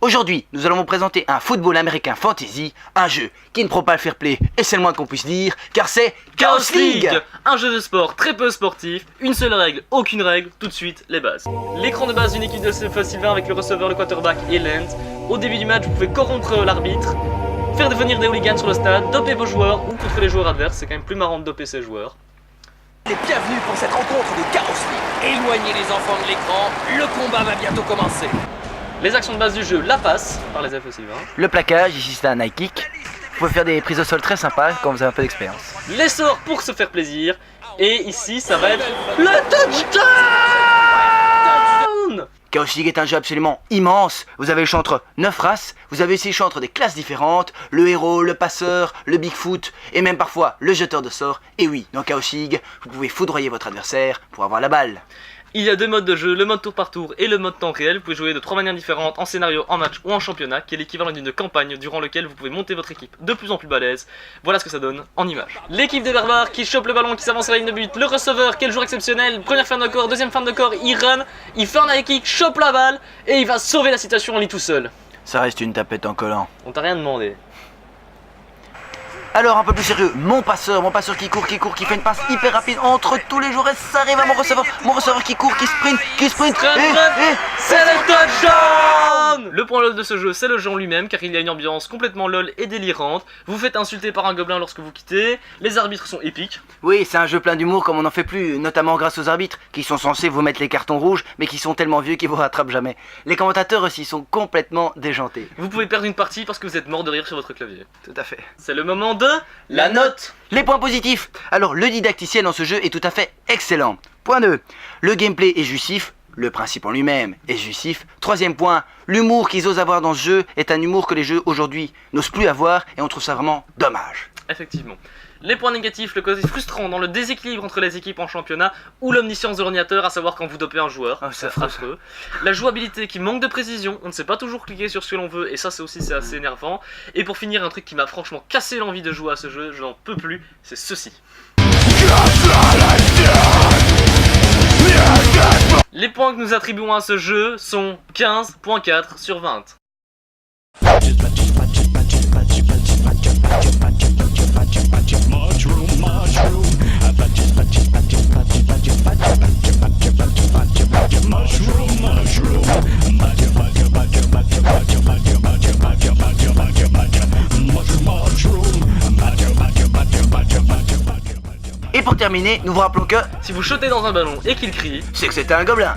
Aujourd'hui, nous allons vous présenter un football américain fantasy, un jeu qui ne prend pas le fair play, et c'est le moins qu'on puisse dire, car c'est Chaos League. Un jeu de sport très peu sportif, une seule règle, aucune règle, tout de suite les bases. L'écran de base d'une équipe de CFA Sylvain avec le receveur, le quarterback et l'end. Au début du match, vous pouvez corrompre l'arbitre, faire devenir des hooligans sur le stade, doper vos joueurs ou contre les joueurs adverses, c'est quand même plus marrant de doper ses joueurs. Bienvenue pour cette rencontre de Chaos League. Éloignez les enfants de l'écran, le combat va bientôt commencer. Les actions de base du jeu, la passe par les FE Sylvain. Le plaquage, ici c'est un high kick. Vous pouvez faire des prises au sol très sympas quand vous avez un peu d'expérience. Les sorts pour se faire plaisir. Et ici, ça va être le touchdown. Chaos League est un jeu absolument immense. Vous avez le choix entre 9 races, vous avez aussi le choix entre des classes différentes, le héros, le passeur, le Bigfoot et même parfois le jeteur de sorts. Et oui, dans Chaos League, vous pouvez foudroyer votre adversaire pour avoir la balle. Il y a deux modes de jeu, le mode tour par tour et le mode temps réel. Vous pouvez jouer de 3 manières différentes, en scénario, en match ou en championnat, qui est l'équivalent d'une campagne durant laquelle vous pouvez monter votre équipe de plus en plus balèze. Voilà ce que ça donne en image. L'équipe des barbares qui chope le ballon, qui s'avance à la ligne de but, le receveur, quel joueur exceptionnel, première ferme de corps, deuxième ferme de corps, il run, il fait un high kick, chope la balle et il va sauver la situation en lit tout seul. Ça reste une tapette en collant. On t'a rien demandé. Alors un peu plus sérieux, mon passeur qui court, qui fait une passe hyper rapide entre tous les joueurs et ça arrive à mon receveur qui court, qui sprint, C'est le touchdown. Le point LOL de ce jeu, c'est le jeu en lui-même, car il y a une ambiance complètement LOL et délirante. Vous faites insulter par un gobelin lorsque vous quittez, les arbitres sont épiques. Oui, c'est un jeu plein d'humour comme on n'en fait plus, notamment grâce aux arbitres, qui sont censés vous mettre les cartons rouges, mais qui sont tellement vieux qu'ils vous rattrapent jamais. Les commentateurs aussi sont complètement déjantés. Vous pouvez perdre une partie parce que vous êtes mort de rire sur votre clavier. Tout à fait. C'est le moment de la note. Les points positifs. Alors, le didacticiel dans ce jeu est tout à fait excellent. Point 2. Le gameplay est jouissif. Le principe en lui-même est jouissif. Troisième point. L'humour qu'ils osent avoir dans ce jeu est un humour que les jeux aujourd'hui n'osent plus avoir et on trouve ça vraiment dommage. Effectivement. Les points négatifs, le côté frustrant dans le déséquilibre entre les équipes en championnat ou l'omniscience de l'ordinateur, à savoir quand vous dopez un joueur, c'est affreux. La jouabilité qui manque de précision, on ne sait pas toujours cliquer sur ce que l'on veut et ça c'est assez énervant. Et pour finir, un truc qui m'a franchement cassé l'envie de jouer à ce jeu, je n'en peux plus, c'est ceci. Les points que nous attribuons à ce jeu sont 15.4 sur 20. Et pour terminer, nous vous rappelons que Si vous shotez dans un ballon et qu'il crie, c'est que c'était un gobelin.